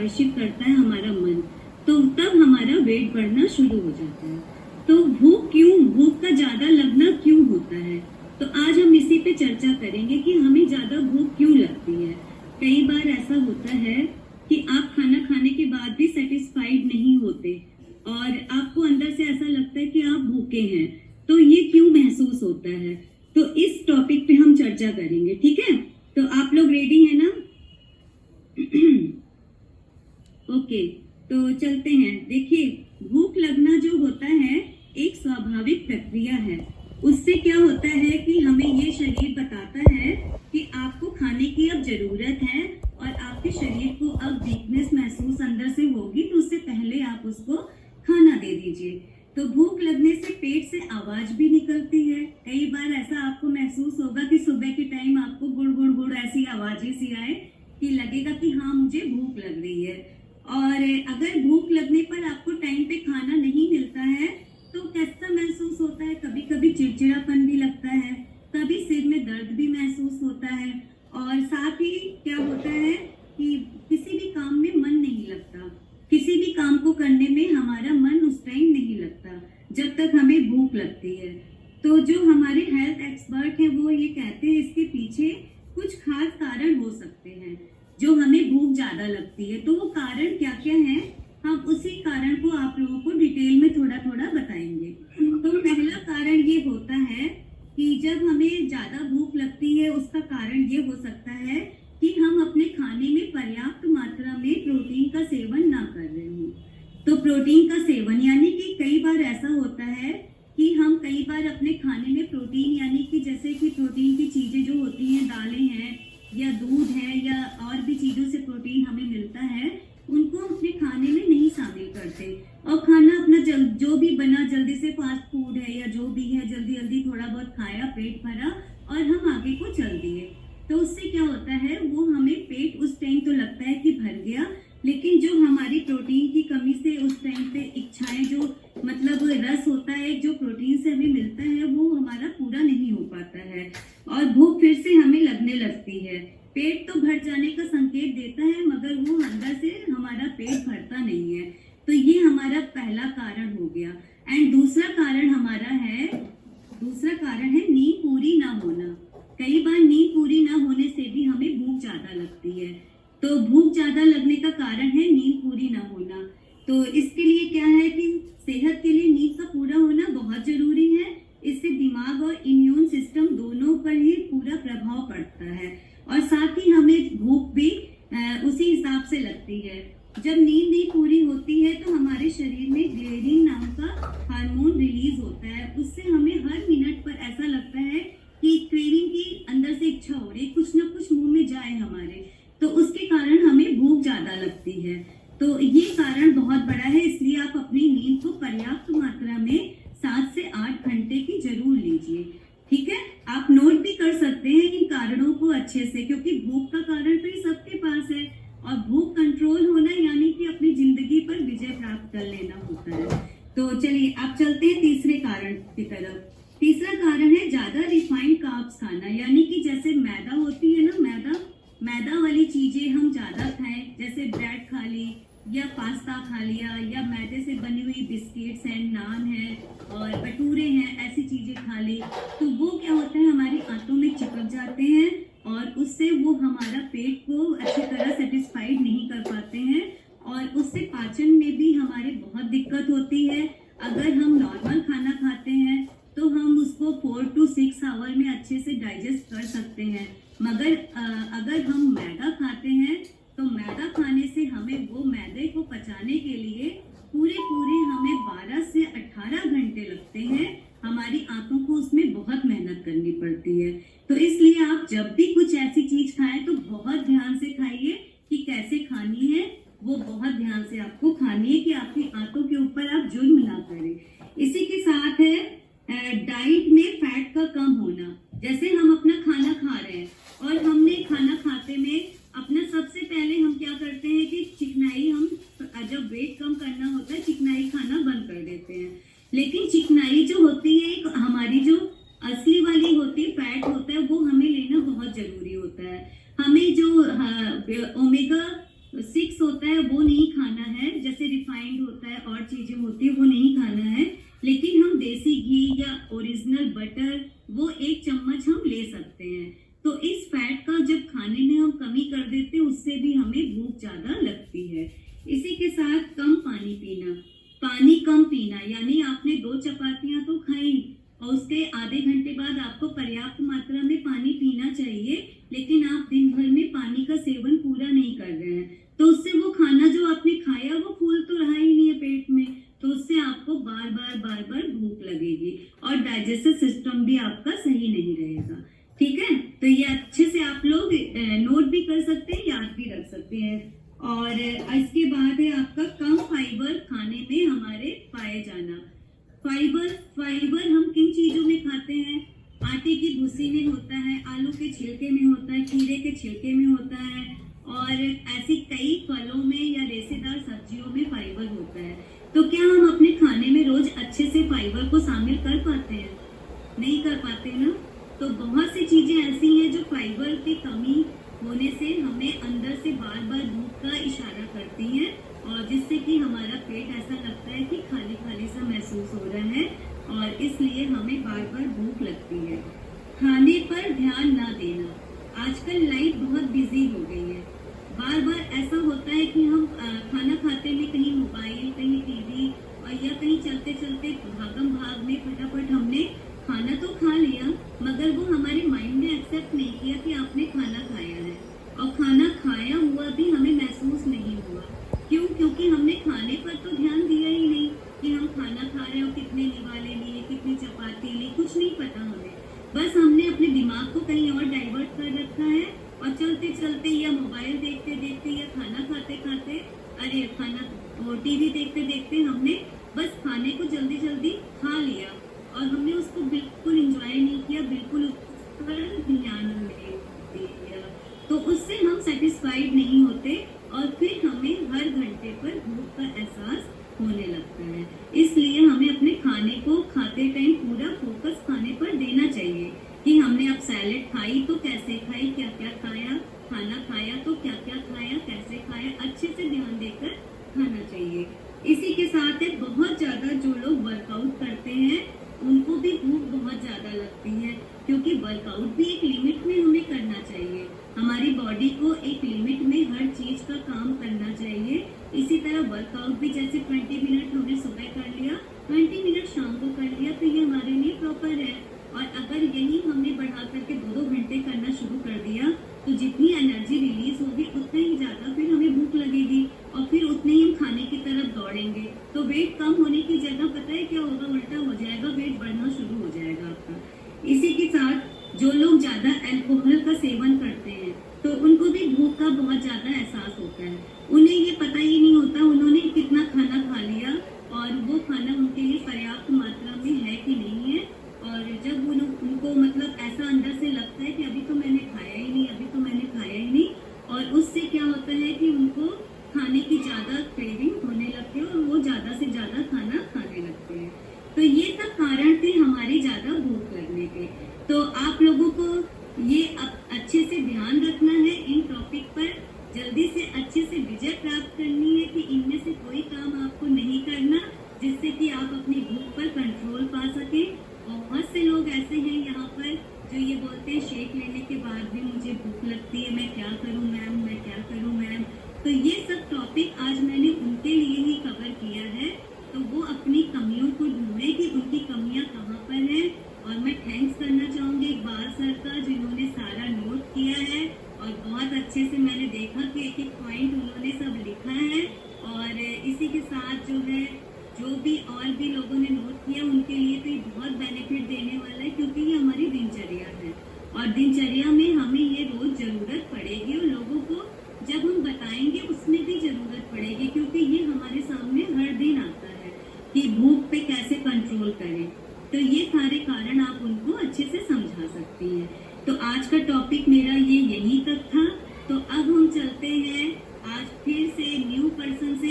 आकर्षित करता है हमारा मन, तो तब हमारा वेट बढ़ना शुरू हो जाता है। तो भूख का ज्यादा लगना क्यों होता है, तो आज हम इसी पे चर्चा करेंगे कि हमें ज्यादा भूख क्यों लगती है। कई बार ऐसा होता है कि आप खाना खाने के बाद भी सेटिस्फाइड नहीं होते और आपको अंदर से ऐसा लगता है कि आप भूखे हैं, तो ये क्यों महसूस होता है, तो इस टॉपिक पे हम चर्चा करेंगे। ठीक है, तो आप लोग रेडी हैं ना? ओके, तो चलते हैं। देखिए, भूख लगना जो होता है एक स्वाभाविक प्रक्रिया है। उससे क्या होता है कि हमें ये शरीर बताता है कि आपको खाने की अब जरूरत है और आपके शरीर को अब वीकनेस महसूस अंदर से होगी, तो उससे पहले आप उसको खाना दे दीजिए। तो भूख लगने से पेट से आवाज भी निकलती है। कई बार ऐसा आपको महसूस होगा कि सुबह के टाइम आपको गुड़ गुड़ गुड़ ऐसी आवाजें सी आए कि लगेगा कि हाँ मुझे भूख लग रही है। और अगर भूख लगने पर आपको टाइम पे खाना नहीं मिलता है तो कैसा महसूस होता है? कभी कभी चिड़चिड़ापन भी लगता है, कभी सिर में दर्द भी महसूस होता है, और साथ ही क्या होता है कि किसी भी काम में मन नहीं लगता। किसी भी काम को करने में हमारा मन उस टाइम नहीं लगता जब तक हमें भूख लगती है। तो जो हमारे हेल्थ एक्सपर्ट हैं वो ये कहते हैं इसके पीछे कुछ खास कारण हो सकते हैं जो हमें भूख ज्यादा लगती है। तो वो कारण क्या क्या है, हम उसी कारण को आप लोगों को डिटेल में थोड़ा थोड़ा बताएंगे। तो पहला कारण ये होता है कि जब हमें ज्यादा भूख लगती है उसका कारण ये हो सकता है कि हम अपने खाने में पर्याप्त मात्रा में प्रोटीन का सेवन ना कर रहे हो। तो प्रोटीन का सेवन यानी कि कई बार ऐसा होता है कि हम कई बार अपने खाने में प्रोटीन यानी कि जैसे कि प्रोटीन की चीजें जो होती हैं, दालें हैं या दूध है या और भी चीजों से प्रोटीन हमें मिलता है, उनको अपने खाने में नहीं शामिल करते और खाना अपना जो भी बना जल्दी से फास्ट फूड है या जो भी है जल्दी जल्दी थोड़ा बहुत खाया, पेट भरा और हम आगे को चल दिए। तो उससे क्या होता है, वो हमें पेट उस टाइम तो लगता है कि भर गया, लेकिन जो हमारी प्रोटीन की कमी से उस टाइम पे इच्छाएं जो मतलब रस होता है जो प्रोटीन से हमें मिलता है वो हमारा पूरा नहीं हो पाता है और भूख फिर से हमें लगने लगती है। पेट तो भर जाने का संकेत देता है मगर वो अंदर से हमारा पेट भरता नहीं है। तो ये हमारा पहला कारण हो गया। एंड दूसरा कारण है नींद पूरी ना होना। कई बार नींद पूरी ना होने से भी हमें भूख ज्यादा लगती है। तो भूख ज्यादा लगने का कारण है नींद पूरी ना होना। तो इसके लिए क्या है कि सेहत के लिए नींद का पूरा होना बहुत जरूरी है। इससे दिमाग और इम्यून सिस्टम दोनों पर ही पूरा प्रभाव पड़ता है और साथ ही हमें भूख भी उसी हिसाब से लगती है। जब नींद नहीं पूरी होती है तो हमारे शरीर में ग्लेरिन नाम का हार्मोन रिलीज होता है। उससे हमें हर मिनट पर ऐसा लगता है कि क्रेविंग की अंदर से इच्छा हो रही, कुछ ना कुछ मुंह में जाए हमारे, तो उसके कारण हमें भूख ज्यादा लगती है। तो ये कारण बहुत बड़ा है, इसलिए आप अपनी नींद को पर्याप्त मात्रा में 7 से 8 घंटे की जरूर लीजिए। ठीक है, आप नोट भी कर सकते हैं इन कारणों को अच्छे से, क्योंकि भूख का कारण तो ये सबके पास है और भूख कंट्रोल होना यानी कि अपनी जिंदगी पर विजय प्राप्त कर लेना होता है। तो चलिए आप चलते हैं तीसरे कारण की तरफ। तीसरा कारण है ज्यादा रिफाइंड कार्ब्स खाना, यानी कि जैसे मैदा होती है ना, मैदा वाली चीजें हम ज्यादा खाएं, जैसे ब्रेड खा ली या पास्ता खा लिया या मैदे से बनी हुई बिस्किट्स हैं, नान है और भटूरे हैं, ऐसी चीजें खा ली, तो वो क्या होता है हमारी आंतों में चिपक जाते हैं और उससे वो हमारा पेट को अच्छी तरह सेटिस्फाइड नहीं कर पाते हैं और उससे पाचन में भी हमारे बहुत दिक्कत होती है। अगर हम नॉर्मल खाना खाते हैं तो हम उसको 4 to 6 आवर में अच्छे से डाइजेस्ट कर सकते हैं, मगर अगर हम मैदा खाते हैं तो मैदा खाने से हमें वो मैदे को पचाने के लिए पूरे हमें 12 से 18 घंटे लगते हैं। हमारी आंतों को उसमें बहुत मेहनत करनी पड़ती है। तो इसलिए आप जब भी कुछ ऐसी चीज खाएं तो बहुत ध्यान से खाइए कि कैसे खानी है, वो बहुत ध्यान से आपको खानी है कि आपकी आंतों के ऊपर आप जुर्म ना करें। इसी के साथ है डाइट में फैट का कम होना। जैसे हम अपना खाना खा रहे हैं और हमने खाना खाते में अपना सबसे पहले हम क्या करते हैं कि चिकनाई, हम जब वेट कम करना होता है चिकनाई खाना बंद कर देते हैं। लेकिन चिकनाई जो होती है हमारी जो असली वाली होती है, फैट होता है, वो हमें लेना बहुत जरूरी होता है। हमें जो ओमेगा 6 होता है वो नहीं खाना है, जैसे रिफाइंड होता है और चीजें होती है वो नहीं खाना है, लेकिन हम देसी घी या ओरिजिनल बटर वो 1 चम्मच हम ले सकते हैं। तो इस फैट का जब खाने में हम कमी कर देते हैं उससे भी हमें भूख ज्यादा लगती है। इसी के साथ कम पानी पीना, पानी कम पीना, यानी आपने 2 चपातियां तो खाई और उसके आधे घंटे बाद आपको पर्याप्त मात्रा में पानी पीना चाहिए, लेकिन आप दिन भर में पानी का सेवन पूरा नहीं कर रहे हैं, तो उससे वो खाना जो आपने खाया वो फूल तो रहा ही नहीं है पेट में, तो उससे आपको बार बार भूख लगेगी और डाइजेस्टिव सिस्टम भी आपका सही नहीं रहेगा। ठीक है, तो ये अच्छे से आप लोग नोट भी कर सकते हैं, याद भी रख सकते हैं। और इसके बाद है आपका कम फाइबर खाने में हमारे पाए जाना। फाइबर हम किन चीजों में खाते हैं? आटे की भूसी में होता है, आलू के छिलके में होता है, खीरे के छिलके में होता है, और ऐसी कई फलों में या रेशेदार सब्जियों में फाइबर होता है। तो क्या हम अपने खाने में रोज अच्छे से फाइबर को शामिल कर पाते हैं? नहीं कर पाते ना। तो बहुत सी चीजें ऐसी हैं जो फाइबर की कमी होने से हमें अंदर से बार बार भूख का इशारा करती हैं, और जिससे कि हमारा पेट ऐसा लगता है कि खाली खाली सा महसूस हो रहा है, और इसलिए हमें बार बार भूख लगती है। खाने पर ध्यान ना देना। आजकल लाइफ बहुत बिजी हो गई है, बार बार ऐसा होता है कि हम खाना खाते में कहीं मोबाइल, कहीं टीवी, और या कहीं चलते चलते भागम भाग में फटाफट हमने खाना तो खा लिया, मगर वो हमारे माइंड ने एक्सेप्ट नहीं किया कि आपने खाना खाया है, और खाना खाया हुआ भी हमें महसूस नहीं हुआ। क्यों? क्योंकि हमने खाने पर तो ध्यान दिया ही नहीं कि हम खाना खा रहे हो, कितने निवाले लिए, कितनी चपाती ली, कुछ नहीं पता हमें। बस हमने अपने दिमाग को कहीं और डाइवर्ट कर रखा है, और चलते चलते या मोबाइल देखते देखते या खाना खाते खाते, अरे खाना और टीवी देखते देखते हमने बस खाने को जल्दी जल्दी खा लिया, और हमने उसको बिल्कुल एंजॉय नहीं किया, बिल्कुल उस पर ध्यान नहीं दिया। तो उससे हम सेटिस्फाइड नहीं होते, और फिर हमें हर घंटे पर भूख का एहसास होने लगता है। इसलिए हमें अपने खाने को खाते टाइम पूरा फोकस खाने पर देना चाहिए कि हमने अब सैलेड खाई तो कैसे खाई, क्या क्या खाया, खाना खाया तो क्या क्या खाया, कैसे खाया, अच्छे से ध्यान देकर खाना चाहिए। इसी के साथ है बहुत ज्यादा जो लोग वर्कआउट करते हैं उनको भी भूख बहुत ज्यादा लगती है, क्योंकि वर्कआउट भी एक लिमिट में हमें करना चाहिए। हमारी बॉडी को एक लिमिट में हर चीज का काम करना चाहिए। इसी तरह वर्कआउट भी जैसे 20 मिनट हमने सुबह कर लिया, 20 मिनट शाम को कर लिया, तो ये हमारे लिए प्रॉपर है। और अगर यही हमने बढ़ा करके 2-2 घंटे करना शुरू कर दिया, तो जितनी एनर्जी रिलीज होगी उतना ही ज्यादा फिर हमें भूख लगेगी, और फिर उतने ही हम खाने की तरफ दौड़ेंगे। तो वेट कम होने की जगह पता है क्या होगा? उल्टा हो जाएगा, वेट बढ़ना शुरू हो जाएगा आपका। इसी के साथ जो लोग ज्यादा अल्कोहल का सेवन करते हैं तो उनको भी भूख का बहुत ज्यादा एहसास होता है। उन्हें ये पता ही नहीं होता उन्होंने कितना खाना खा लिया, और वो खाना उनके लिए पर्याप्त मात्रा में है कि नहीं है। और जब उनको मतलब ऐसा अंदर से लगता है कि अभी तो मैंने खाया ही नहीं, अभी तो मैंने खाया ही नहीं, और उससे क्या होता है कि उनको खाने की ज्यादा क्रेविंग होने लगती है, और वो ज्यादा से ज्यादा खाना खाने लगते हैं। तो ये सब कारण थे हमारी ज्यादा भूख लगने के। तो आप लोगों को ये अच्छे से ध्यान रखना है इन टॉपिक पर, जल्दी से अच्छे से विजय प्राप्त करनी है कि इनमें से कोई काम आपको नहीं करना जिससे कि आप अपनी भूख पर कंट्रोल पा सके। बहुत से लोग ऐसे हैं यहाँ पर जो ये बोलते हैं शेक लेने के बाद भी मुझे भूख लगती है, मैं क्या करूँ मैम, मैं क्या करूँ मैम। तो ये सब टॉपिक आज मैंने उनके लिए ही कवर किया है, तो वो अपनी कमियों को ढूंढे कि उनकी कमियाँ कहाँ पर हैं। और मैं थैंक्स करना चाहूँगी इकबाल सर का जिन्होंने सारा नोट किया है, और बहुत अच्छे से मैंने देखा कि एक एक पॉइंट उन्होंने सब लिखा है। और इसी के साथ जो है जो भी और भी लोगों ने नोट किया उनके लिए तो ये बहुत बेनिफिट देने वाला है, क्योंकि ये हमारी दिनचर्या है, और दिनचर्या में हमें ये रोज जरूरत पड़ेगी, और लोगों को जब हम बताएंगे उसमें भी जरूरत पड़ेगी, क्योंकि ये हमारे सामने हर दिन आता है कि भूख पे कैसे कंट्रोल करें। तो ये सारे कारण आप उनको अच्छे से समझा सकती हैं। तो आज का टॉपिक मेरा यहीं तक था। तो अब हम चलते हैं आज फिर से न्यू पर्सन से